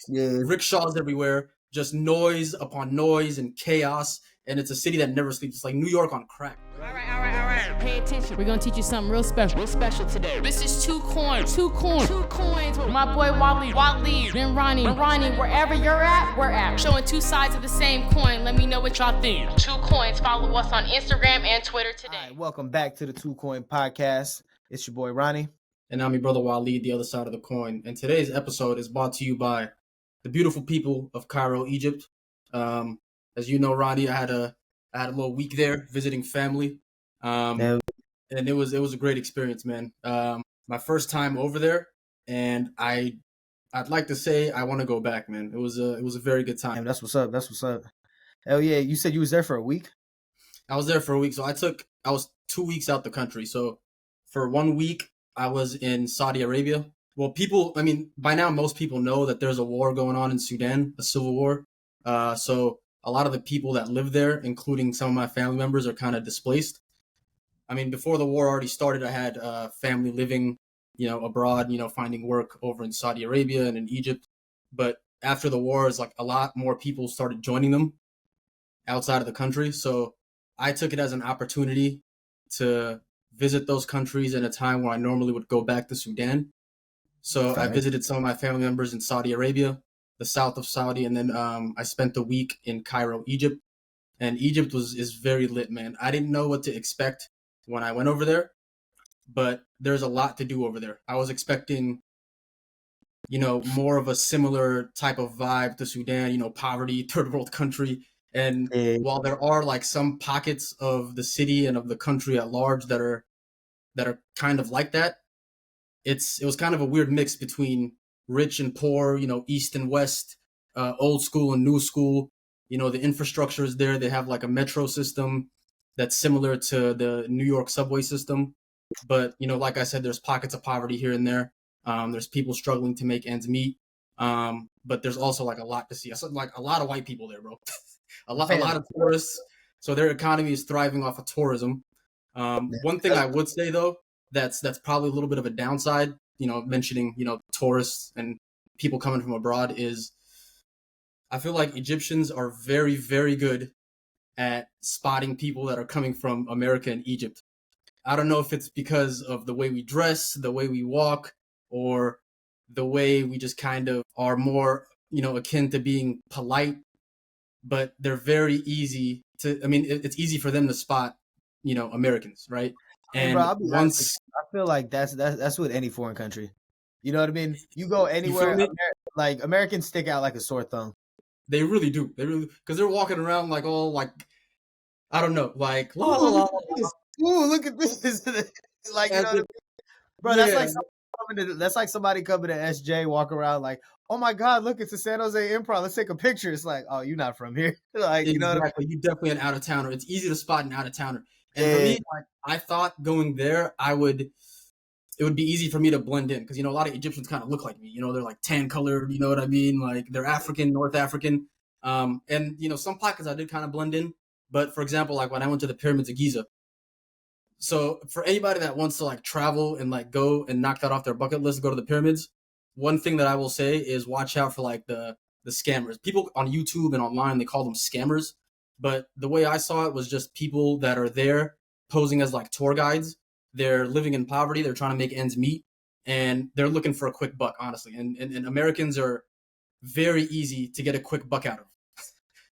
Yeah. rickshaws everywhere, just noise upon noise and chaos. And it's a city that never sleeps. It's like New York on crack. All right. Pay attention. We're gonna teach you something real special today. This is two coins with my boy Waleed, and Ronnie, wherever you're at, we're at. Showing two sides of the same coin. Let me know what y'all think. 2 coins. Follow us on Instagram and Twitter today. All right, welcome back to the 2 Coin Podcast. It's your boy Ronnie. And I'm your brother Waleed, the other side of the coin. And today's episode is brought to you by the beautiful people of Cairo, Egypt. As you know, Ronnie, I had a little week there visiting family. And it was a great experience, man. My first time over there, and I'd like to say I want to go back, man. It was a very good time. Damn, that's what's up. Hell yeah, you said you was there for a week? I was there for a week, so I was 2 weeks out the country. So for 1 week, I was in Saudi Arabia. Well, by now most people know that there's a war going on in Sudan, a civil war. So a lot of the people that live there, including some of my family members, are kind of displaced. I mean, before the war already started, I had family living, abroad, finding work over in Saudi Arabia and in Egypt. But after the war, it's like a lot more people started joining them outside of the country. So I took it as an opportunity to visit those countries in a time where I normally would go back to Sudan. So I visited some of my family members in Saudi Arabia, the south of Saudi, and then I spent a week in Cairo, Egypt. And Egypt is very lit, man. I didn't know what to expect when I went over there, but there's a lot to do over there. I was expecting, more of a similar type of vibe to Sudan, poverty, third world country. And while there are like some pockets of the city and of the country at large that are kind of like that, it was kind of a weird mix between rich and poor, east and west, old school and new school. The infrastructure is there. They have like a metro system that's similar to the New York subway system. But, like I said, there's pockets of poverty here and there. There's people struggling to make ends meet. But there's also like a lot to see. I saw like a lot of white people there, bro. a lot of tourists. So their economy is thriving off of tourism. One thing I would say though, that's probably a little bit of a downside, mentioning, tourists and people coming from abroad, is I feel like Egyptians are very, very good at spotting people that are coming from America and Egypt. I don't know if it's because of the way we dress, the way we walk, or the way we just kind of are more, akin to being polite, but they're very easy it's easy for them to spot, Americans, right? And bro, I feel like that's with any foreign country. You know what I mean? You go anywhere, like Americans stick out like a sore thumb. They really do. Because they're walking around like all like, I don't know, like, look at this. Like, you know what I mean? Bro, that's like somebody coming to SJ, walk around like, oh my God, look, it's the San Jose Improv. Let's take a picture. It's like, oh, you're not from here. Like, exactly. You know what I mean? You're definitely an out of towner. It's easy to spot an out of towner. And for me, like, I thought going there, it would be easy for me to blend in because, a lot of Egyptians kind of look like me. They're like tan colored, you know what I mean? Like they're African, North African. And, some pockets I did kind of blend in. But for example, like when I went to the pyramids of Giza. So for anybody that wants to like travel and like go and knock that off their bucket list, go to the pyramids, one thing that I will say is watch out for like the scammers. People on YouTube and online, they call them scammers. But the way I saw it was just people that are there posing as like tour guides. They're living in poverty. They're trying to make ends meet. And they're looking for a quick buck, honestly. And Americans are very easy to get a quick buck out of.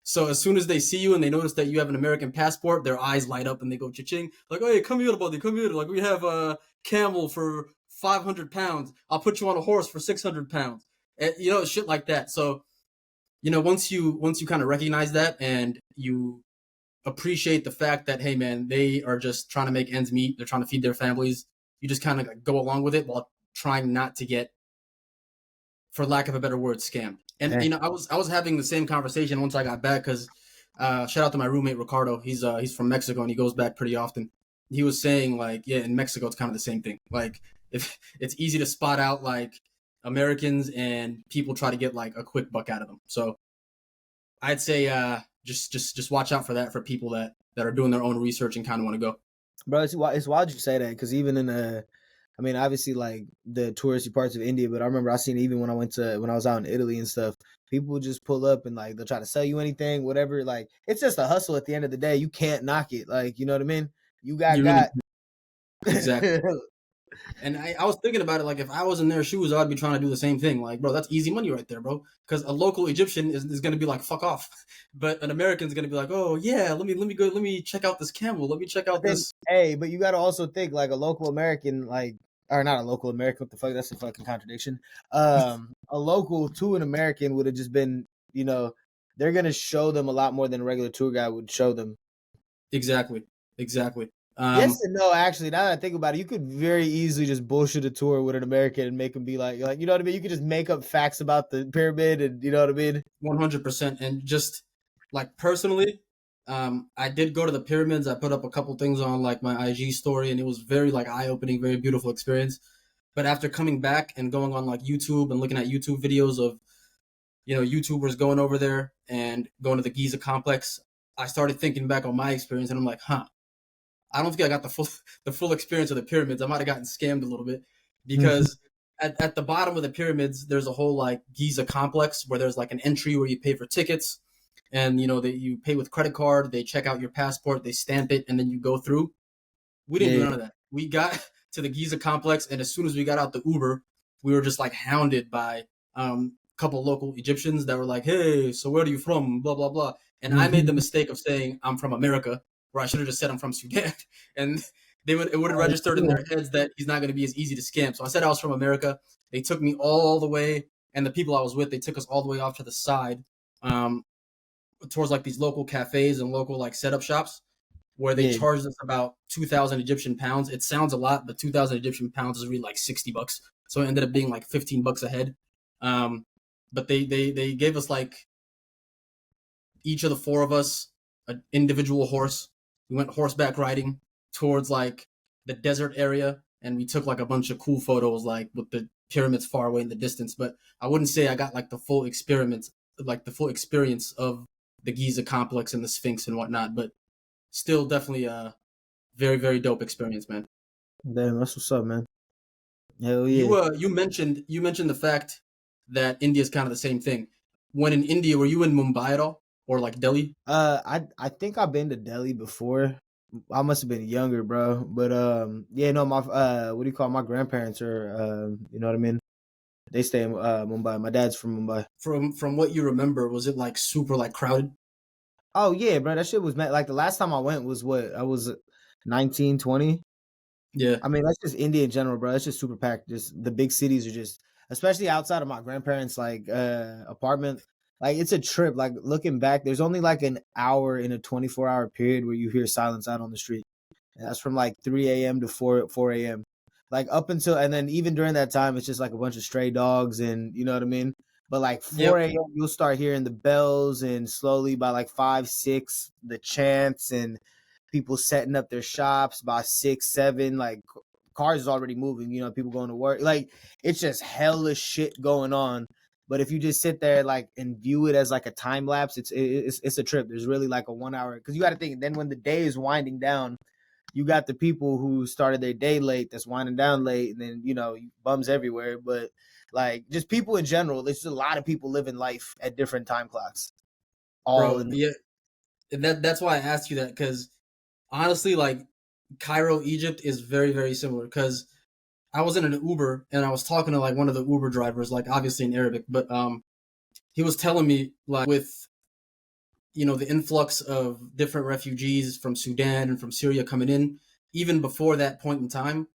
So as soon as they see you and they notice that you have an American passport, their eyes light up and they go cha-ching. Like, hey, come here, buddy, come here. Like, we have a camel for 500 pounds. I'll put you on a horse for 600 pounds. And, shit like that. So, once you kind of recognize that and you appreciate the fact that, hey, man, they are just trying to make ends meet. They're trying to feed their families. You just kind of like go along with it while trying not to get, for lack of a better word, scammed. And, I was having the same conversation once I got back because shout out to my roommate, Ricardo. He's from Mexico and he goes back pretty often. He was saying like, yeah, in Mexico, it's kind of the same thing. Like if it's easy to spot out like Americans and people try to get like a quick buck out of them. So I'd say just watch out for that for people that are doing their own research and kind of want to go. Bro, it's wild you say that because even in I mean, obviously, like the touristy parts of India, but I remember I seen it even when I was out in Italy and stuff. People would just pull up and like they'll try to sell you anything, whatever. Like it's just a hustle at the end of the day. You can't knock it. Like you know what I mean. You You really got. exactly. And I was thinking about it, like if I was in their shoes, I'd be trying to do the same thing. Like, bro, that's easy money right there, bro. Because a local Egyptian is going to be like, fuck off, but an American's going to be like, oh yeah, let me check out this camel, let me check out Then, this. hey, but you got to also think like a local American, like or not a local American. What the fuck? That's a fucking contradiction. A local to an American would have just been, they're gonna show them a lot more than a regular tour guide would show them. Exactly. Yes and no, actually. Now that I think about it, you could very easily just bullshit a tour with an American and make them be like, you know what I mean? You could just make up facts about the pyramid, and you know what I mean? 100%. And just like personally, I did go to the pyramids. I put up a couple things on like my IG story, and it was very like eye opening, very beautiful experience. But after coming back and going on like YouTube and looking at YouTube videos of YouTubers going over there and going to the Giza complex, I started thinking back on my experience, and I'm like, I don't think I got the full experience of the pyramids. I might have gotten scammed a little bit because at the bottom of the pyramids, there's a whole like Giza complex where there's like an entry where you pay for tickets, and you pay with credit card. They check out your passport, they stamp it, and then you go through. We didn't do none of that. We got to the Giza complex, and as soon as we got out the Uber, we were just like hounded by a couple local Egyptians that were like, "Hey, so where are you from?" Blah blah blah. And I made the mistake of saying I'm from America, where I should have just said I'm from Sudan, and it would have registered in their heads that he's not going to be as easy to scam. So I said I was from America. They took me all the way, and the people I was with, they took us all the way off to the side, towards like these local cafes and local like setup shops, where they charged us about 2,000 Egyptian pounds. It sounds a lot, but 2,000 Egyptian pounds is really like $60. So it ended up being like $15 a head. But they gave us like each of the four of us an individual horse. We went horseback riding towards like the desert area, and we took like a bunch of cool photos, like with the pyramids far away in the distance. But I wouldn't say I got like the full experience of the Giza complex and the Sphinx and whatnot. But still, definitely a very, very dope experience, man. Damn, that's what's up, man. Hell yeah. You mentioned the fact that India is kind of the same thing. When in India, were you in Mumbai at all? Or like Delhi? I think I've been to Delhi before. I must have been younger, bro. But yeah, no, my what do you call it? My grandparents are you know what I mean? They stay in Mumbai. My dad's from Mumbai. From what you remember, was it like super like crowded? Oh yeah, bro. That shit was like the last time I went was what? I was 19, 20. Yeah. I mean, that's just India in general, bro. It's just super packed. Just the big cities are just, especially outside of my grandparents' like apartment. Like it's a trip. Like looking back, there's only like an hour in a 24-hour period where you hear silence out on the street. And that's from like 3 a.m. to 4 a.m. Like up until, and then even during that time, it's just like a bunch of stray dogs and you know what I mean? But like 4 a.m., you'll start hearing the bells, and slowly by like 5, 6, the chants and people setting up their shops by 6, 7, like cars is already moving, people going to work. Like it's just hella shit going on. But if you just sit there like and view it as like a time lapse, it's a trip. There's really like a 1 hour, because you got to think. Then when the day is winding down, you got the people who started their day late that's winding down late, and then bums everywhere. But like just people in general, there's just a lot of people living life at different time clocks. Yeah, that's why I asked you that, because honestly, like Cairo, Egypt is very, very similar. Because I was in an Uber and I was talking to like one of the Uber drivers, like obviously in Arabic, but he was telling me like with the influx of different refugees from Sudan and from Syria coming in, even before that point in time,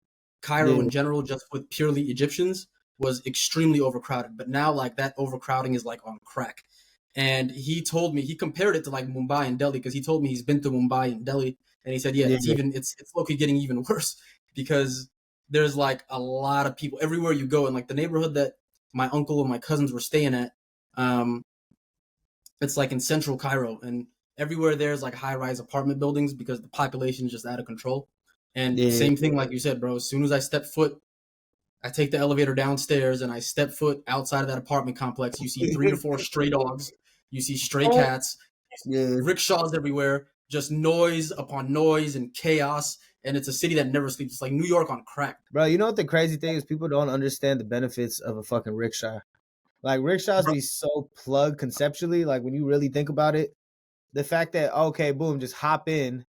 Cairo in general, just with purely Egyptians, was extremely overcrowded. But now like that overcrowding is like on crack. And he told me, he compared it to like Mumbai and Delhi, because he told me he's been to Mumbai and Delhi, and he said, it's low-key getting even worse, because there's like a lot of people everywhere you go. And like the neighborhood that my uncle and my cousins were staying at, it's like in central Cairo, and everywhere there's like high-rise apartment buildings because the population is just out of control. And same thing, like you said, bro, as soon as I step foot, I take the elevator downstairs and I step foot outside of that apartment complex, you see 3 or 4 stray dogs, you see stray cats, rickshaws everywhere, just noise upon noise and chaos. and it's a city that never sleeps. It's like New York on crack. Bro, you know what the crazy thing is? People don't understand the benefits of a fucking rickshaw. Like rickshaws be so plugged conceptually. Like when you really think about it, the fact that okay, boom, just hop in,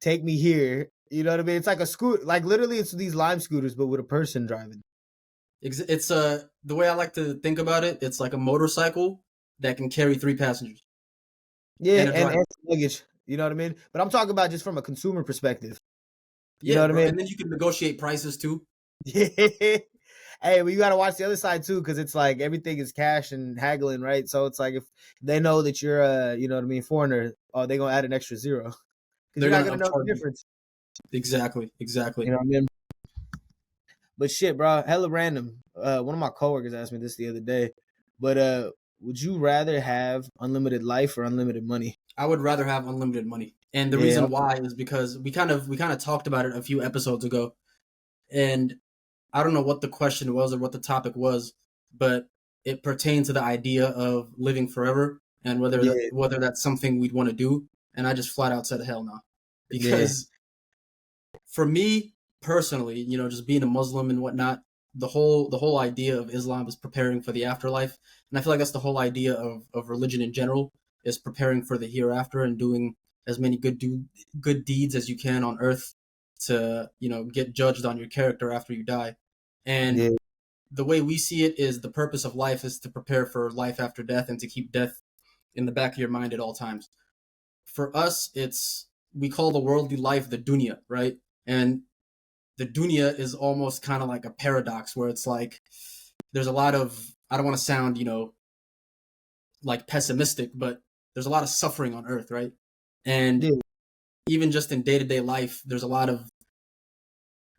take me here. You know what I mean? It's like a scooter. Like literally, it's these Lime scooters, but with a person driving. It's the way I like to think about it. It's like a motorcycle that can carry 3 passengers. Yeah, And a driver. and luggage. You know what I mean? But I'm talking about just from a consumer perspective. You Yeah, know what bro. I mean? And then you can negotiate prices too. Yeah. Hey, well, you got to watch the other side too, because it's like everything is cash and haggling, right? So it's like if they know that you're a, you know what I mean, foreigner, oh, they're gonna add an extra zero because They're you're not gonna gonna know upcharge the you. difference. Exactly. You know what I mean? But shit, bro, hella random. One of my coworkers asked me this the other day, but would you rather have unlimited life or unlimited money? I would rather have unlimited money. And the Yeah, reason why is because we kind of talked about it a few episodes ago. And I don't know what the question was or what the topic was, but it pertained to the idea of living forever and yeah, whether that's something we'd want to do. And I just flat out said hell no. yeah, Because for me personally, you know, just being a Muslim and whatnot, the whole idea of Islam is preparing for the afterlife. And I feel like that's the whole idea of religion in general, is preparing for the hereafter and doing as many good deeds as you can on earth to, you know, get judged on your character after you die. And yeah, the way we see it is the purpose of life is to prepare for life after death and to keep death in the back of your mind at all times. For us, we call the worldly life the dunya, right? And the dunya is almost kind of like a paradox where it's like there's a lot of, I don't want to sound, you know, like pessimistic, but there's a lot of suffering on earth, right? And yeah, even just in day-to-day life, there's a lot of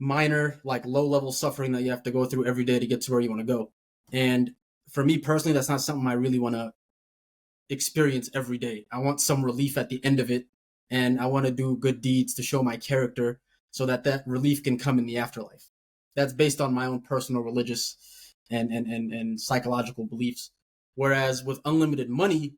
minor, like low-level suffering that you have to go through every day to get to where you want to go. And for me personally, that's not something I really want to experience every day. I want some relief at the end of it, and I want to do good deeds to show my character so that that relief can come in the afterlife. That's based on my own personal religious and psychological beliefs. Whereas with unlimited money,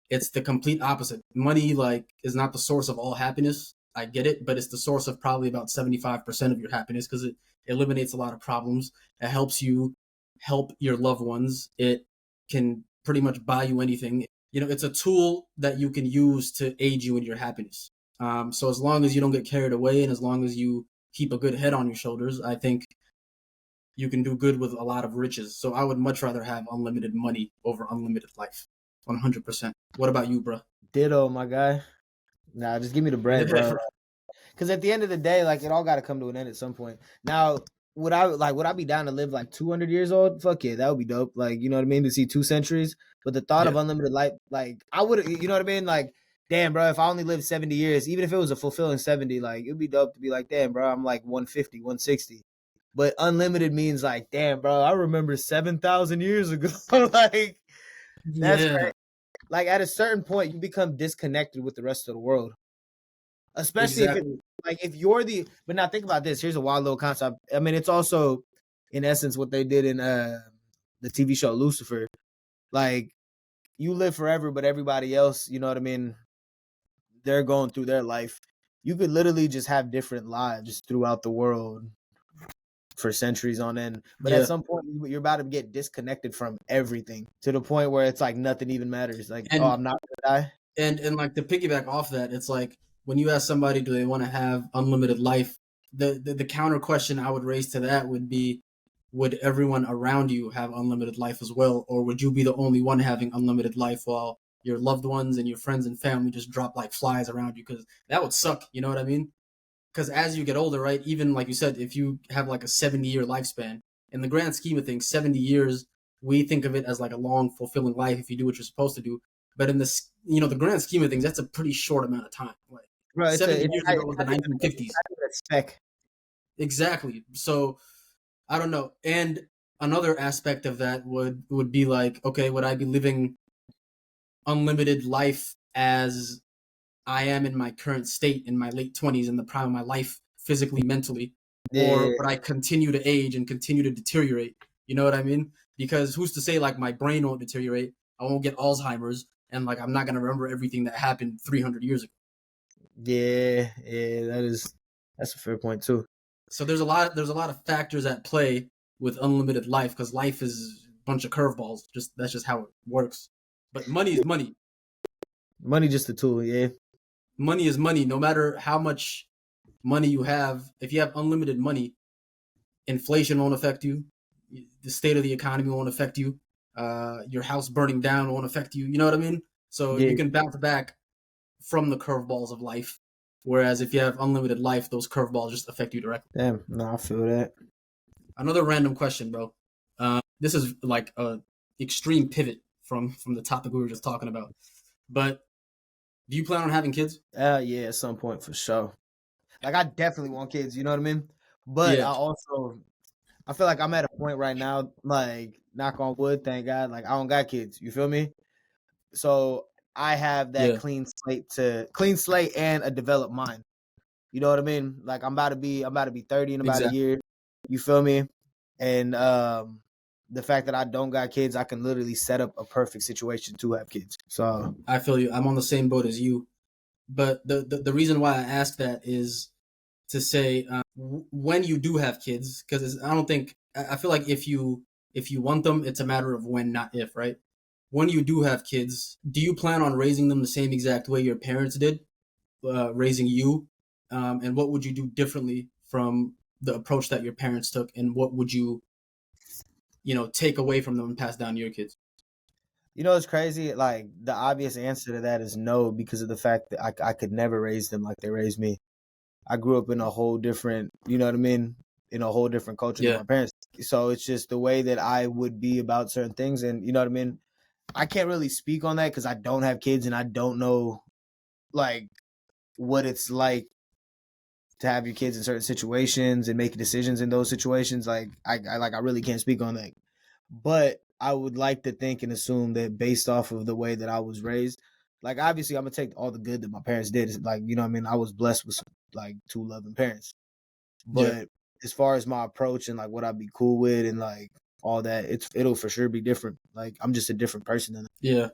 it's the complete opposite. Money like is not the source of all happiness. I get it, but it's the source of probably about 75% of your happiness because it eliminates a lot of problems. It helps you help your loved ones. It can pretty much buy you anything. You know, it's a tool that you can use to aid you in your happiness. So as long as you don't get carried away and as long as you keep a good head on your shoulders, I think you can do good with a lot of riches. So I would much rather have unlimited money over unlimited life. 100%. What about you, bro? ditto, my guy. Nah, just give me the bread, bro. Because at the end of the day, like it all got to come to an end at some point. Now, would I be down to live like 200 years old? Fuck yeah, that would be dope. Like, you know what I mean, to see 2 centuries. But the thought Yeah. of unlimited life, like I would, you know what I mean, like. Damn, bro, if I only lived 70 years, even if it was a fulfilling 70, like, it'd be dope to be like, damn, bro, I'm like 150, 160. But unlimited means like, damn, bro, I remember 7,000 years ago. Like, that's Yeah, crazy. Like, at a certain point, you become disconnected with the rest of the world. Especially if it, exactly. like, if you're the, but now think about this. Here's a wild little concept. I mean, it's also, in essence, what they did in the TV show Lucifer. Like, you live forever, but everybody else, you know what I mean? They're going through their life. You could literally just have different lives throughout the world for centuries on end. But at Yeah. some point, you're about to get disconnected from everything to the point where it's like nothing even matters. Like, oh, And I'm not gonna die. and like to piggyback off that, it's like when you ask somebody, do they want to have unlimited life? The counter question I would raise to that would be, would everyone around you have unlimited life as well, or would you be the only one having unlimited life while your loved ones and your friends and family just drop like flies around you? Because that would suck. You know what I mean? Because as you get older, right? Even like you said, if you have like a 70-year lifespan, in the grand scheme of things, 70 years, we think of it as like a long, fulfilling life if you do what you're supposed to do. But in this, you know, the grand scheme of things, that's a pretty short amount of time. Like Bro, 70 it's years ago was the 1950s. not even a speck. Exactly. So I don't know. And another aspect of that would be like, okay, would I be living unlimited life as I am in my current state in my late 20s in the prime of my life, physically, mentally, or Yeah, would I continue to age and continue to deteriorate? You know what I mean? Because who's to say like my brain won't deteriorate, I won't get Alzheimer's, and like I'm not gonna remember everything that happened 300 years ago. yeah, yeah. That's a fair point too. So there's a lot of factors at play with unlimited life, because life is a bunch of curveballs. That's just how it works. But money is money. Money just a tool, yeah. Money is money. No matter how much money you have, if you have unlimited money, inflation won't affect you. The state of the economy won't affect you. Your house burning down won't affect you. You know what I mean? So Yeah. you can bounce back from the curveballs of life. Whereas if you have unlimited life, those curveballs just affect you directly. Damn, no, I feel that. Another random question, bro. This is like a extreme pivot from the topic we were just talking about. But do you plan on having kids? Yeah, at some point for sure. Like I definitely want kids, you know what I mean? But Yeah. I feel like I'm at a point right now, like knock on wood, thank God, like I don't got kids. You feel me? So I have that Yeah. clean slate and a developed mind. You know what I mean? Like I'm about to be 30 in about Exactly. a year. You feel me? And the fact that I don't got kids, I can literally set up a perfect situation to have kids. So I feel you. I'm on the same boat as you. But the reason why I ask that is to say when you do have kids, because I feel like if you want them, it's a matter of when, not if, right? When you do have kids, do you plan on raising them the same exact way your parents did, raising you? And what would you do differently from the approach that your parents took? And what would you take away from them and pass down to your kids? you know, it's crazy. Like the obvious answer to that is no, because of the fact that I could never raise them like they raised me. I grew up in a whole different, you know what I mean, in a whole different culture than Yeah. my parents. So it's just the way that I would be about certain things, and you know what I mean. I can't really speak on that because I don't have kids and I don't know like what it's like to have your kids in certain situations and make decisions in those situations. Like I really can't speak on that. But I would like to think and assume that based off of the way that I was raised, like obviously I'm gonna take all the good that my parents did. It's like, you know what I mean? I was blessed with like two loving parents. Yeah. But as far as my approach and like what I'd be cool with and like all that, it'll for sure be different. Like I'm just a different person than Yeah.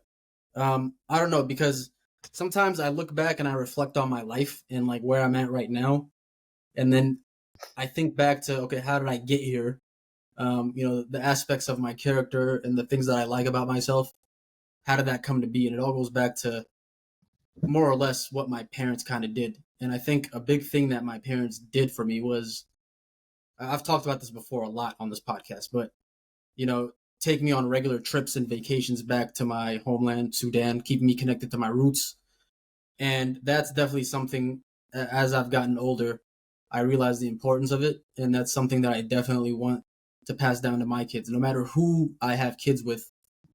I don't know, because sometimes I look back and I reflect on my life and like where I'm at right now. And then I think back to, okay, how did I get here? The aspects of my character and the things that I like about myself. How did that come to be? And it all goes back to more or less what my parents kind of did. And I think a big thing that my parents did for me was, I've talked about this before a lot on this podcast, but, take me on regular trips and vacations back to my homeland, Sudan, keeping me connected to my roots. And that's definitely something, as I've gotten older, I realize the importance of it. And that's something that I definitely want to pass down to my kids. No matter who I have kids with,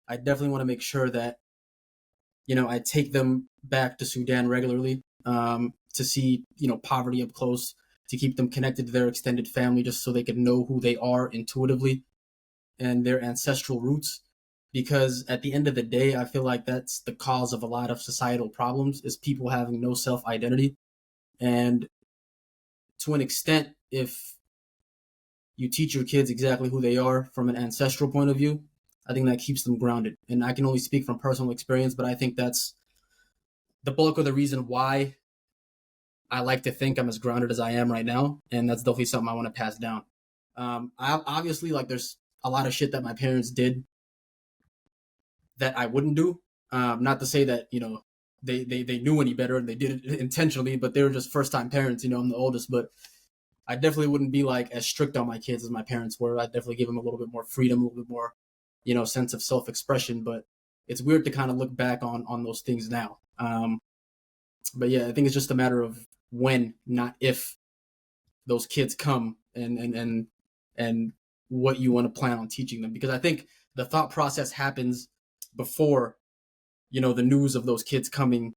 I definitely want to make sure that, I take them back to Sudan regularly, to see, poverty up close, to keep them connected to their extended family, just so they can know who they are intuitively and their ancestral roots. Because at the end of the day, I feel like that's the cause of a lot of societal problems, is people having no self-identity. And to an extent, if you teach your kids exactly who they are from an ancestral point of view, I think that keeps them grounded. And I can only speak from personal experience, but I think that's the bulk of the reason why I like to think I'm as grounded as I am right now. And that's definitely something I want to pass down. I obviously, like, there's a lot of shit that my parents did that I wouldn't do. Not to say that, they knew any better and they did it intentionally, but they were just first time parents. I'm the oldest, but I definitely wouldn't be like as strict on my kids as my parents were. I'd definitely give them a little bit more freedom, a little bit more, sense of self-expression. But it's weird to kind of look back on those things now. But yeah, I think it's just a matter of when, not if, those kids come, and what you want to plan on teaching them. Because I think the thought process happens before, the news of those kids coming,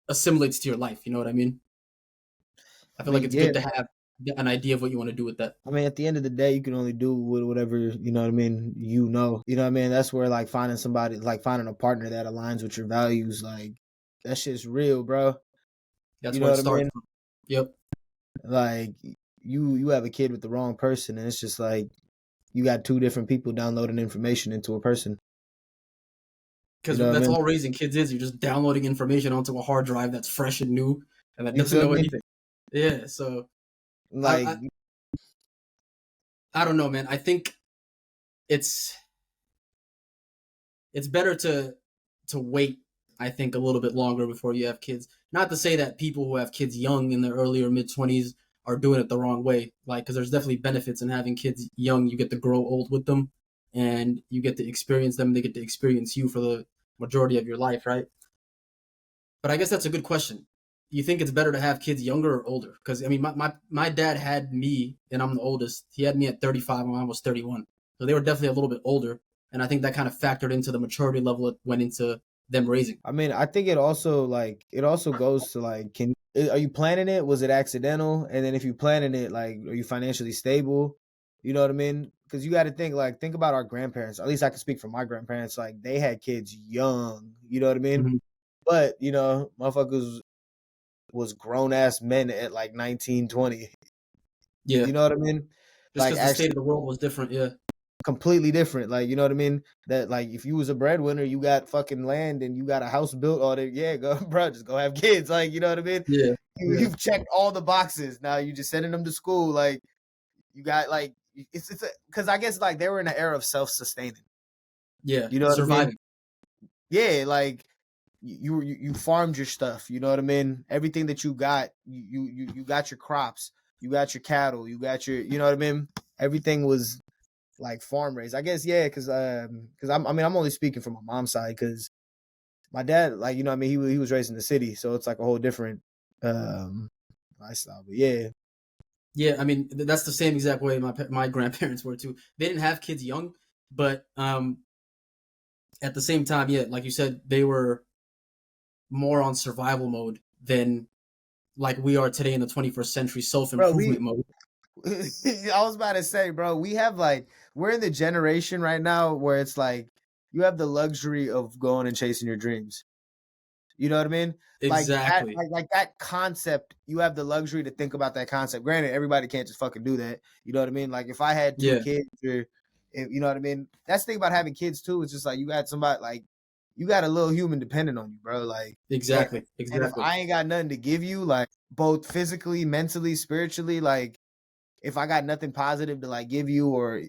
assimilates to your life. You know what I mean? I feel like it's good to have an idea of what you want to do with that. I mean, at the end of the day, you can only do whatever, you know what I mean, you know what I mean? That's where, like, finding a partner that aligns with your values, like, that shit's real, bro. That's you where know it what I starts mean? from. Yep. Like, you have a kid with the wrong person, and it's just like, you got two different people downloading information into a person. Because that's all raising kids is. You're just downloading information onto a hard drive that's fresh and new, and that You doesn't feel know me? anything. Yeah, so I, Like, I I don't know, man. I think it's better to wait. I think a little bit longer before you have kids. Not to say that people who have kids young in their early or mid 20s are doing it the wrong way. Like, because there's definitely benefits in having kids young. You get to grow old with them, and you get to experience them. They get to experience you for the majority of your life, right? But I guess that's a good question. You think it's better to have kids younger or older? Because I mean, my dad had me, and I'm the oldest. He had me at 35, and I was 31. So they were definitely a little bit older, and I think that kind of factored into the maturity level that went into them raising. I mean, I think it also goes to like, are you planning it? Was it accidental? And then if you planning it, like, are you financially stable? You know what I mean? Because you got to think about our grandparents. At least I can speak for my grandparents. Like, they had kids young. You know what I mean? Mm-hmm. But motherfuckers was grown ass men at like 19, 20. Yeah, You know what I mean? just Like, because the state actually of the world was different. Yeah, completely different. Like, you know what I mean? That, like, if you was a breadwinner, you got fucking land and you got a house built on it. Yeah, go, bro, just go have kids. Like, you know what I mean? yeah, yeah, You've checked all the boxes. Now you just sending them to school. Like, you got like it's because I guess like they were in an era of self sustaining. yeah. You know what I mean? Surviving. Yeah, like you farmed your stuff. You know what I mean? Everything that you got, you got your crops, you got your cattle, you got your, you know what I mean? Everything was like farm raised. I guess yeah, because I'm only speaking from my mom's side because my dad, like, you know what I mean, he was raised in the city, so it's like a whole different lifestyle. But yeah, Yeah, I mean that's the same exact way my grandparents were too. They didn't have kids young, but at the same time, yeah, like you said, they were more on survival mode than like we are today in the 21st century self bro, improvement mode. I was about to say, bro, we have like we're in the generation right now where it's like you have the luxury of going and chasing your dreams. You know what I mean? Like that, Exactly. like that concept. You have the luxury to think about that concept. Granted, everybody can't just fucking do that. You know what I mean? Like if I had two Yeah. kids, or if, you know what I mean. That's the thing about having kids too. It's just like you got somebody like you got a little human dependent on you, bro. Like and, Exactly. and if Exactly. I ain't got nothing to give you, like both physically, mentally, spiritually, like if I got nothing positive to like give you, or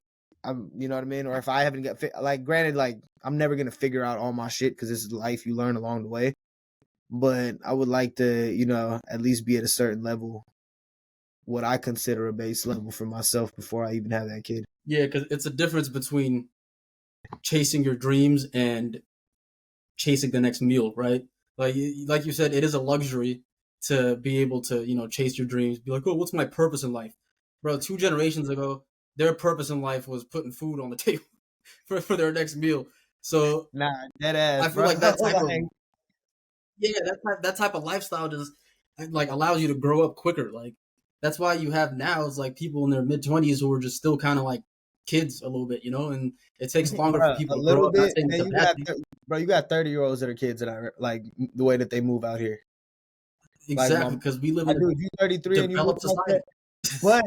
I'm, you know what I mean, or if I haven't got like, granted, like I'm never gonna figure out all my shit because this is life you learn along the way. But I would like to, at least be at a certain level, what I consider a base level for myself before I even have that kid. Yeah, because it's a difference between chasing your dreams and chasing the next meal, right? Like you said, it is a luxury to be able to chase your dreams. Be like, oh, what's my purpose in life, bro? 2 generations ago, their purpose in life was putting food on the table for their next meal. So Nah, dead ass, I feel bro. like that type of Like, that type of lifestyle just like allows you to grow up quicker. Like that's why you have now is like people in their mid 20s who are just still kind of like kids a little bit, and it takes longer for bro, a people to grow little up. Not bit, saying and it's then a bad thing. you got 30-year-olds that are kids that I like the way that they move out here. Like Exactly, because we live my in a dude, you 33 and you move developed like society. that. But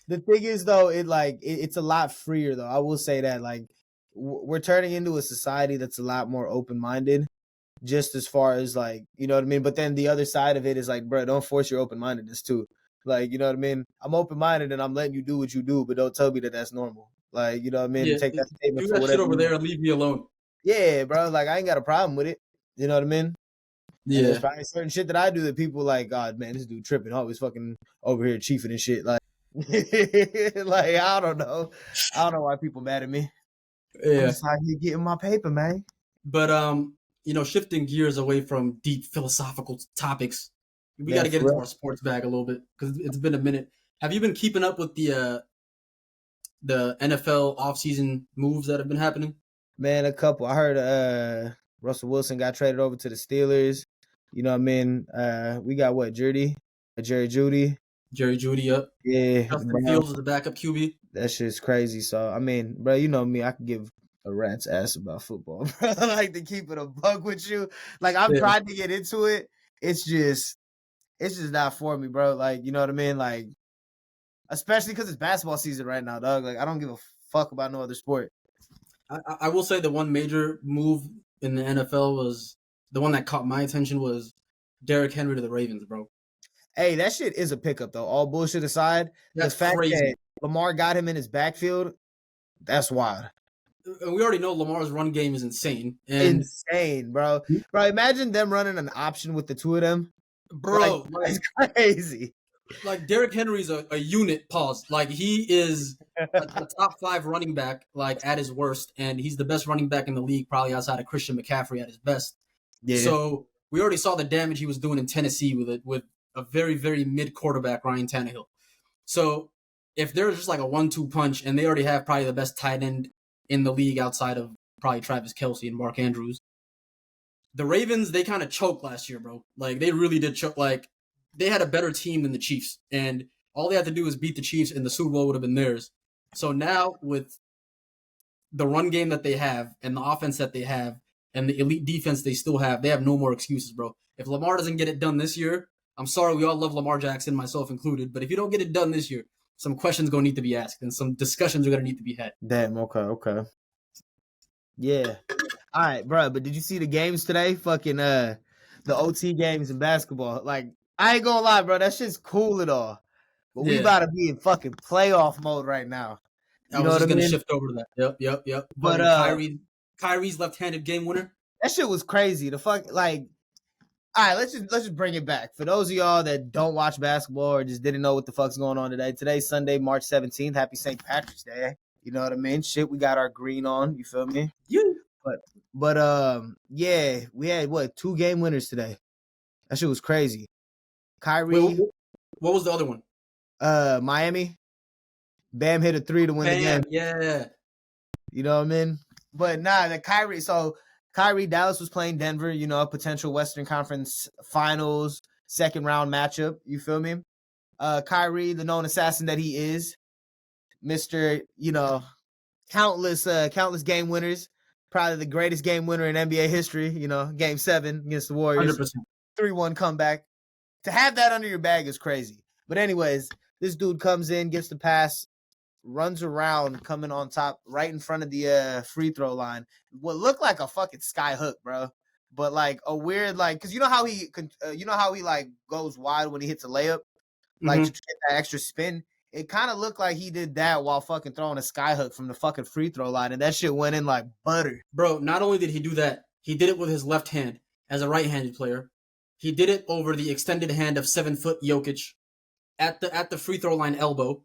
the thing is, though, it's a lot freer, though. I will say that, like, we're turning into a society that's a lot more open minded, just as far as like, you know what I mean. But then the other side of it is like, bro, don't force your open mindedness too. Like, you know what I mean. I'm open minded and I'm letting you do what you do, but don't tell me that that's normal. Like, you know what I mean. Yeah, Take that statement do for that shit whatever over you want. there and leave me alone. Yeah, bro. Like, I ain't got a problem with it. You know what I mean. And there's Yeah, probably certain shit that I do that people like, God, man, this dude tripping, always fucking over here chiefing and shit. Like, like I don't know. I don't know why people mad at me. I'm yeah. just out here getting my paper, man. But shifting gears away from deep philosophical topics, we got Man, to get for into real. our sports bag a little bit because it's been a minute. Have you been keeping up with the NFL offseason moves that have been happening? Man, a couple. I heard Russell Wilson got traded over to the Steelers. You know what I mean? We got what, Jerry Judy. Jerry Judy up. Yeah, Justin bro. Fields is the backup QB. That shit's crazy. So I mean, bro, you know me, I can give a rat's ass about football, bro. I like to keep it a bug with you. Like I've Yeah. tried to get into it. It's just not for me, bro. Like, you know what I mean? Like, especially because it's basketball season right now, dog. Like, I don't give a fuck about no other sport. I will say the one major move in the NFL was the one that caught my attention was Derrick Henry to the Ravens, bro. Hey, that shit is a pickup though. All bullshit aside, That's the fact crazy. that Lamar got him in his backfield, that's wild. And we already know Lamar's run game is insane. And Insane, bro. Bro, imagine them running an option with the two of them. bro, That's crazy. like Derrick Henry's a unit. Pause. Like he is a top 5 running back, like at his worst, and he's the best running back in the league, probably outside of Christian McCaffrey at his best. Yeah. So we already saw the damage he was doing in Tennessee with a very very mid quarterback Ryan Tannehill. So if there's just like a 1-2 punch, and they already have probably the best tight end in the league outside of probably Travis Kelce and Mark Andrews. The Ravens, they kind of choked last year, bro. Like they really did choke. Like they had a better team than the Chiefs, and all they had to do was beat the Chiefs, and the Super Bowl would have been theirs. So now with the run game that they have, and the offense that they have, and the elite defense they still have, they have no more excuses, bro. If Lamar doesn't get it done this year, I'm sorry, we all love Lamar Jackson, myself included, but if you don't get it done this year, some questions going to need to be asked, and some discussions are going to need to be had. Damn, okay. Yeah. All right, bro, but did you see the games today? Fucking the OT games in basketball. Like, I ain't gonna lie, bro, that shit's cool and all. But we about to be in fucking playoff mode right now. I was just going to shift over to that. Yep. But Kyrie's left-handed game winner. That shit was crazy. The fuck, like, all right, let's just bring it back. For those of y'all that don't watch basketball or just didn't know what the fuck's going on today. Today's Sunday, March 17th. Happy St. Patrick's Day. You know what I mean? Shit, we got our green on. You feel me? Yeah. But yeah, we had 2 game winners today. That shit was crazy. Kyrie. Wait, what was the other one? Miami. Bam hit a 3 to win the game. Yeah. You know what I mean? But nah, the Kyrie. So Kyrie, Dallas was playing Denver. You know, a potential Western Conference Finals 2nd round matchup. You feel me? Kyrie, the known assassin that he is, Mr. You know, countless game winners. Probably the greatest game winner in NBA history. You know, Game 7 against the Warriors, 100%. 3-1 comeback. To have that under your bag is crazy. But anyways, this dude comes in, gets the pass, runs around, coming on top, right in front of the free throw line. What looked like a fucking sky hook, bro. But like a weird, like, because you know how he like goes wide when he hits a layup, like to get that extra spin. It kind of looked like he did that while fucking throwing a sky hook from the fucking free throw line, and that shit went in like butter. Bro, not only did he do that, he did it with his left hand as a right-handed player. He did it over the extended hand of 7-foot Jokic at the free throw line elbow.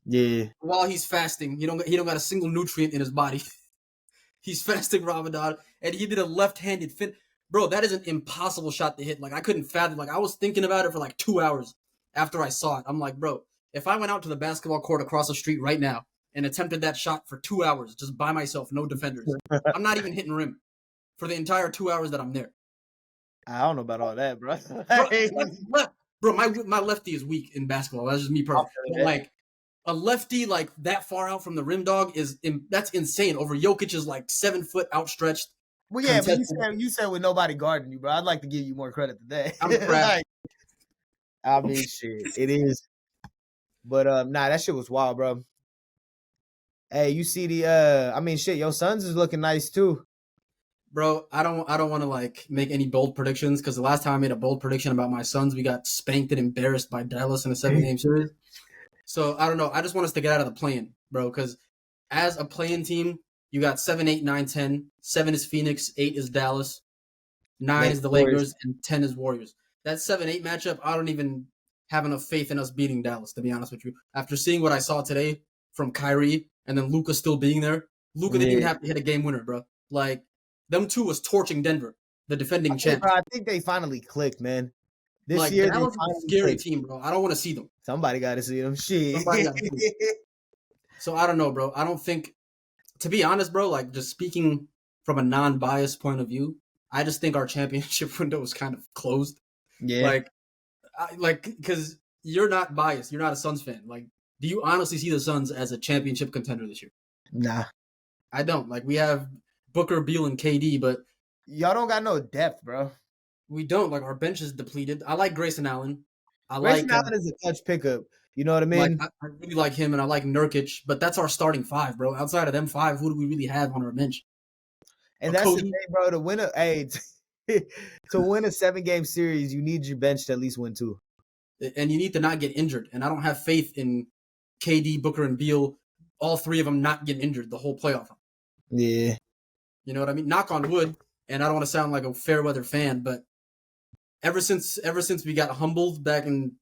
Yeah. While he's fasting, he don't got a single nutrient in his body. He's fasting Ramadan, and he did a left-handed fin. Bro, that is an impossible shot to hit. Like I couldn't fathom. Like I was thinking about it for like 2 hours after I saw it. I'm like, bro, if I went out to the basketball court across the street right now and attempted that shot for 2 hours just by myself, no defenders, I'm not even hitting rim for the entire 2 hours that I'm there. I don't know about all that, bro. Bro, my lefty is weak in basketball. That's just me personally. Like a lefty like that far out from the rim, dog, that's insane. Over Jokic's like 7-foot outstretched. Well, yeah, but you said with nobody guarding you, bro. I'd like to give you more credit today. I'm proud. I mean, shit, it is. But nah, that shit was wild, bro. Hey, you see the I mean, shit, your Suns is looking nice too. Bro, I don't want to like make any bold predictions because the last time I made a bold prediction about my Suns, we got spanked and embarrassed by Dallas in a 7-game series. So I don't know. I just want us to get out of the play-in, bro, because as a play-in team, you got 7, 8, 9, 10. 7 is Phoenix, 8 is Dallas, 9 is the Lakers, and 10 is Warriors. That 7-8 matchup, I don't even have enough faith in us beating Dallas, to be honest with you. After seeing what I saw today from Kyrie and then Luka still being there, Luka didn't even have to hit a game winner, bro. Like, them two was torching Denver, the defending champ. I think they finally clicked, man. This like, year, Dallas is a scary team, bro. I don't want to see them. Somebody got to see them. Shit. So I don't know, bro. I don't think, to be honest, bro, like just speaking from a non-biased point of view, I just think our championship window is kind of closed. Yeah. Because you're not biased. You're not a Suns fan. Like, do you honestly see the Suns as a championship contender this year? Nah. I don't. Like, we have Booker, Beal, and KD, but y'all don't got no depth, bro. We don't. Like, our bench is depleted. I like Grayson Allen. Grayson Allen is a clutch pickup. You know what I mean? Like, I really like him, and I like Nurkic, but that's our starting 5, bro. Outside of them 5, who do we really have on our bench? And that's the thing, bro. To win a 7-game series, you need your bench to at least win 2. and you need to not get injured. And I don't have faith in KD, Booker, and Beal, all three of them not getting injured the whole playoff run. Yeah. You know what I mean? Knock on wood. And I don't want to sound like a fair weather fan, but ever since we got humbled back in,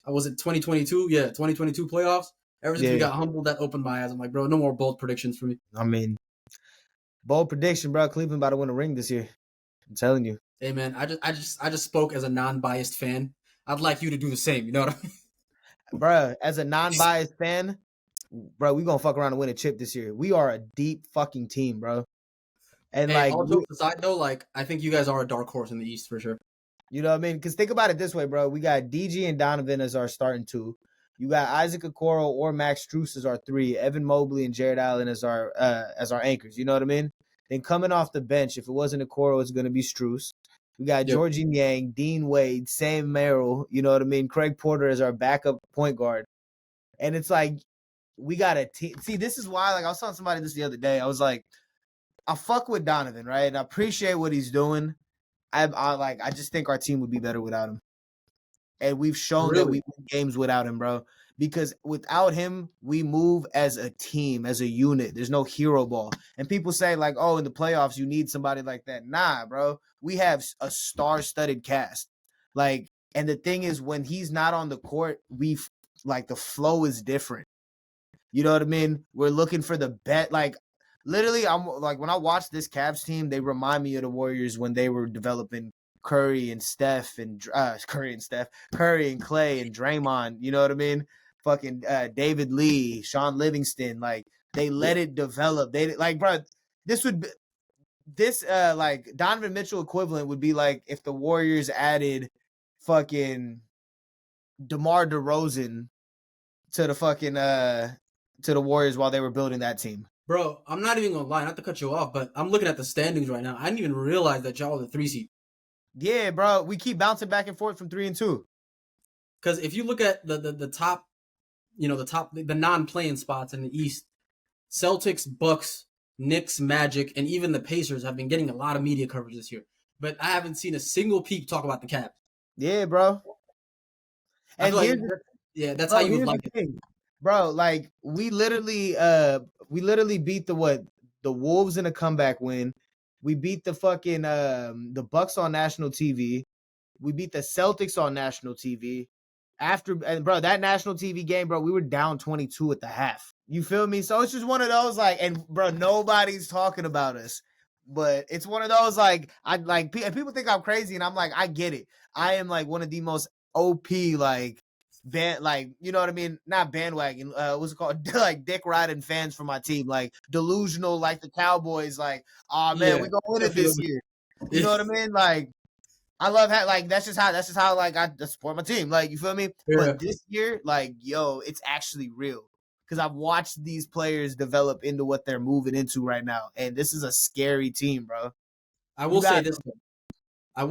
was it 2022? Yeah, 2022 playoffs. Ever since we got humbled, that opened my eyes. I'm like, bro, no more bold predictions for me. I mean, bold prediction, bro. Cleveland about to win a ring this year. I'm telling you. Hey man, I just spoke as a non-biased fan. I'd like you to do the same. You know what I mean? Bro, as a non-biased fan, bro, we gonna fuck around and win a chip this year. We are a deep fucking team, bro. And hey, like, all jokes aside though, like I think you guys are a dark horse in the East for sure. You know what I mean? Because think about it this way, bro. We got DG and Donovan as our starting two. You got Isaac Okoro or Max Strus as our three. Evan Mobley and Jared Allen as our anchors. You know what I mean? Then coming off the bench, if it wasn't Okoro, it's going to be Strus. We got Georgie Niang, Dean Wade, Sam Merrill. You know what I mean? Craig Porter as our backup point guard. And it's like we got a team. See, this is why. Like I was telling somebody this the other day. I was like, I fuck with Donovan, right? And I appreciate what he's doing. I just think our team would be better without him. And we've shown that we win games without him, bro. Because without him, we move as a team, as a unit. There's no hero ball. And people say, like, oh, in the playoffs, you need somebody like that. Nah, bro. We have a star-studded cast. Like, and the thing is, when he's not on the court, the flow is different. You know what I mean? We're looking for the bet. Like, literally, I'm like, when I watch this Cavs team, they remind me of the Warriors when they were developing Curry and Clay and Draymond. You know what I mean? Fucking David Lee, Sean Livingston. Like, they let it develop. They like, bro, like Donovan Mitchell equivalent would be like if the Warriors added fucking DeMar DeRozan to the fucking to the Warriors while they were building that team. Bro, I'm not even gonna lie, not to cut you off, but I'm looking at the standings right now. I didn't even realize that y'all are the 3 seed. Yeah, bro, we keep bouncing back and forth from 3 and 2. Because if you look at the top, the non-playing spots in the East, Celtics, Bucks, Knicks, Magic, and even the Pacers have been getting a lot of media coverage this year. But I haven't seen a single peep talk about the Cavs. Yeah, bro. And that's how you would like it. Bro, like we literally beat the Wolves in a comeback win. We beat the fucking the Bucks on national TV. We beat the Celtics on national TV. Bro, that national TV game, bro, we were down 22 at the half. You feel me? So it's just one of those and bro, nobody's talking about us. But it's one of those people think I'm crazy, and I'm like, I get it. I am like one of the most OP you know what I mean? Not bandwagon. What's it called? Like dick riding fans for my team, like delusional, like the Cowboys. Like, oh man, we gonna win it this year. You know what I mean? Like, I love how that's just how like I support my team. Like, you feel me? Yeah. But this year, like, yo, it's actually real because I've watched these players develop into what they're moving into right now, and this is a scary team, bro. I will say this.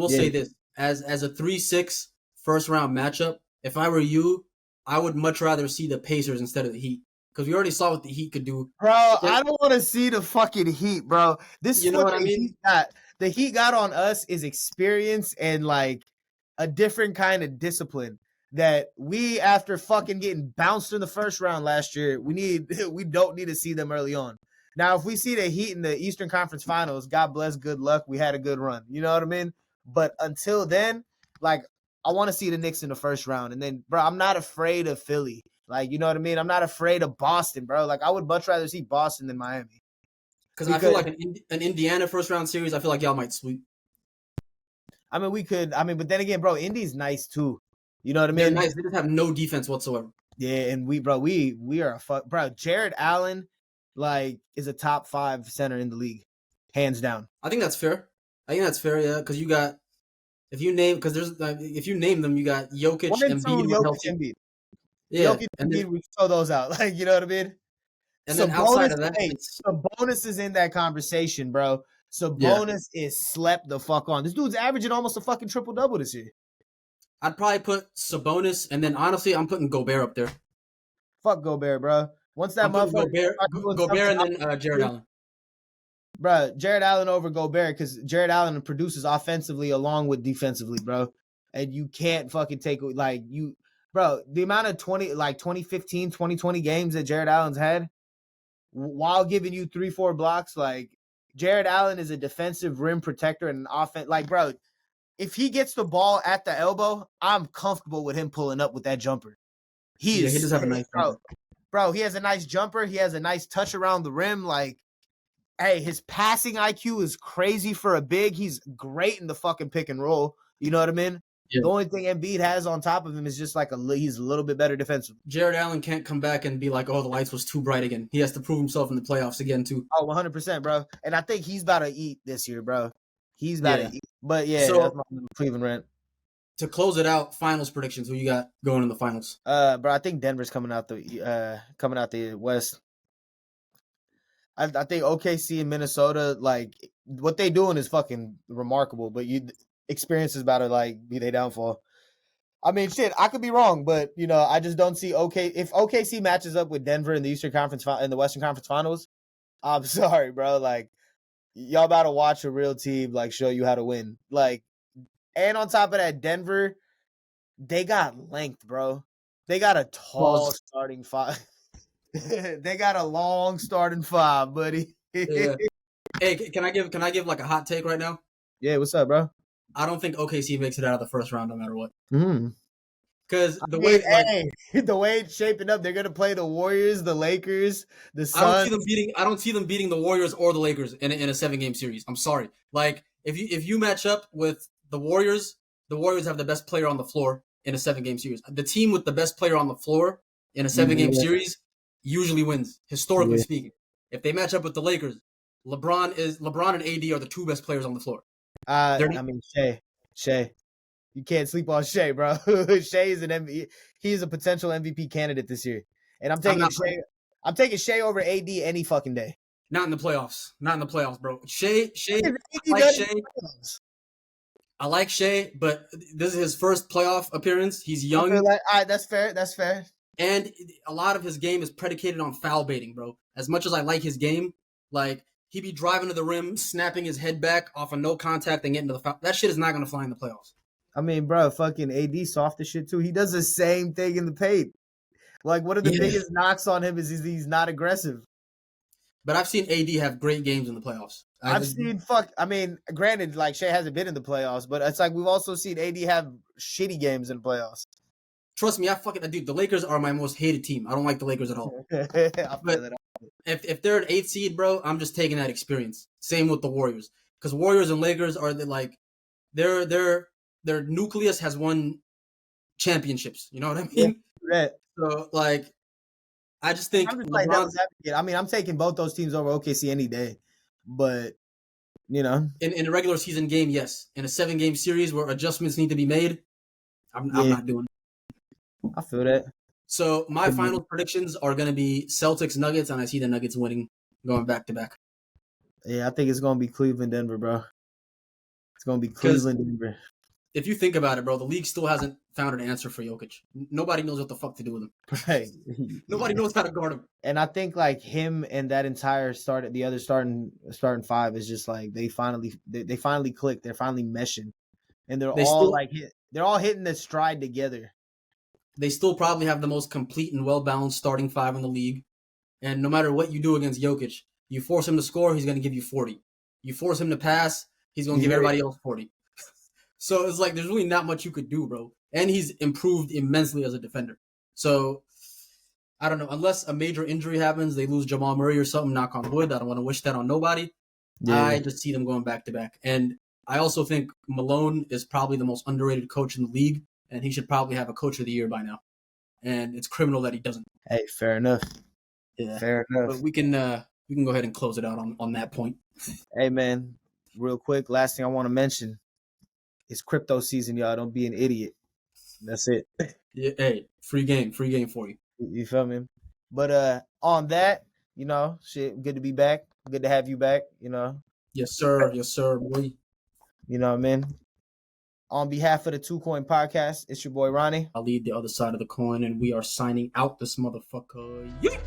Say this as a 3-6 first round matchup. If I were you, I would much rather see the Pacers instead of the Heat. Because we already saw what the Heat could do. Bro, I don't want to see the fucking Heat, bro. This is what I mean? Heat got. The Heat got on us is experience and like a different kind of discipline that we, after fucking getting bounced in the first round last year, we don't need to see them early on. Now, if we see the Heat in the Eastern Conference Finals, God bless, good luck. We had a good run. You know what I mean? But until then, like, I want to see the Knicks in the first round. And then, bro, I'm not afraid of Philly. Like, you know what I mean? I'm not afraid of Boston, bro. Like, I would much rather see Boston than Miami. Because I feel like an Indiana first round series, I feel like y'all might sweep. I mean, we could. I mean, but then again, bro, Indy's nice too. You know what I mean? They're nice. They just have no defense whatsoever. Yeah, and we are a fuck. Bro, Jared Allen, like, is a top 5 center in the league. Hands down. I think that's fair. Yeah, because you got... If you name them, you got Jokic, Embiid. Yeah, Jokic, and Embiid, we throw those out. Like, you know what I mean? And then outside of that, Sabonis is in that conversation, bro. Sabonis is slept the fuck on. This dude's averaging almost a fucking triple-double this year. I'd probably put Sabonis, and then honestly, I'm putting Gobert up there. Fuck Gobert, bro. Once that motherfucker... Gobert and then Jared Allen. Bro, Jared Allen over Gobert because Jared Allen produces offensively along with defensively, bro. and you can't fucking take like you, bro. The amount of 2015, 2020 games that Jared Allen's had, while giving you 3-4 blocks, like Jared Allen is a defensive rim protector and an offense. Like, bro, if he gets the ball at the elbow, I'm comfortable with him pulling up with that jumper. He does have a nice jumper. Bro, he has a nice jumper. He has a nice touch around the rim. Like, hey, his passing IQ is crazy for a big. He's great in the fucking pick and roll. You know what I mean? Yeah. The only thing Embiid has on top of him is just like he's a little bit better defensive. Jared Allen can't come back and be like, oh, the lights was too bright again. He has to prove himself in the playoffs again, too. Oh, 100%, bro. And I think he's about to eat this year, bro. He's about to eat. But, yeah, so, that's my Cleveland rant. To close it out, finals predictions. Who you got going in the finals? Bro, I think Denver's coming out the West. I think OKC and Minnesota, like, what they doing is fucking remarkable, but experience is about to, like, be their downfall. I mean, shit, I could be wrong, but, you know, I just don't see if OKC matches up with Denver in the Eastern Conference in the Western Conference Finals, I'm sorry, bro. Like, y'all about to watch a real team, like, show you how to win. Like, and on top of that, Denver, they got length, bro. They got a tall starting five. They got a long starting five, buddy. Yeah. Hey, can I give like a hot take right now? Yeah, what's up, bro? I don't think OKC makes it out of the first round no matter what. Because the way it's shaping up, they're gonna play the Warriors, the Lakers, the Suns. I don't see them beating the Warriors or the Lakers in a 7-game series. I'm sorry. Like if you match up with the Warriors have the best player on the floor in a 7-game series. The team with the best player on the floor in a 7-game series usually wins, historically speaking. If they match up with the Lakers, LeBron and AD are the two best players on the floor. I mean, Shea. You can't sleep on Shea, bro. Shea is an MVP. He's a potential MVP candidate this year. And I'm taking Shea over AD any fucking day. Not in the playoffs, bro. Shea. I like Shea, but this is his first playoff appearance. He's young. All right, that's fair. And a lot of his game is predicated on foul baiting, bro. As much as I like his game, like, he be driving to the rim, snapping his head back off of no contact and getting to the foul. That shit is not going to fly in the playoffs. I mean, bro, fucking AD soft as shit, too. He does the same thing in the paint. Like, one of the biggest knocks on him is he's not aggressive. But I've seen AD have great games in the playoffs. Granted, like, Shea hasn't been in the playoffs, but it's like we've also seen AD have shitty games in the playoffs. Trust me, dude, the Lakers are my most hated team. I don't like the Lakers at all. But if they're an 8th seed, bro, I'm just taking that experience. Same with the Warriors. Because Warriors and Lakers are their nucleus has won championships. You know what I mean? Yeah. So, like, I just think I'm taking both those teams over OKC any day. But, you know. In a regular season game, yes. In a 7-game series where adjustments need to be made, I'm not doing it. I feel that. So my final predictions are going to be Celtics Nuggets, and I see the Nuggets winning, going back to back. Yeah, I think it's going to be Cleveland Denver, bro. It's going to be Cleveland Denver. If you think about it, bro, the league still hasn't found an answer for Jokic. Nobody knows what the fuck to do with him. Right. Nobody knows how to guard him. And I think like him and that entire the other starting five is just like they finally clicked. They're finally meshing, and they're all hitting the stride together. They still probably have the most complete and well-balanced starting five in the league. And no matter what you do against Jokic, you force him to score, he's going to give you 40. You force him to pass, he's going to give everybody else 40. So it's like there's really not much you could do, bro. And he's improved immensely as a defender. So, I don't know. Unless a major injury happens, they lose Jamal Murray or something, knock on wood. I don't want to wish that on nobody. Yeah. I just see them going back-to-back. And I also think Malone is probably the most underrated coach in the league. And he should probably have a coach of the year by now. And it's criminal that he doesn't. Hey, fair enough. Yeah. Fair enough. But we can go ahead and close it out on that point. Hey, man, real quick, last thing I want to mention is crypto season, y'all. Don't be an idiot. That's it. Yeah, hey, free game for you. You feel me? But on that, you know, shit, good to be back. Good to have you back, you know. Yes, sir, boy. You know what I mean? On behalf of the 2 Coin Podcast, it's your boy Ronnie. I'll lead the other side of the coin, and we are signing out this motherfucker. Yeah!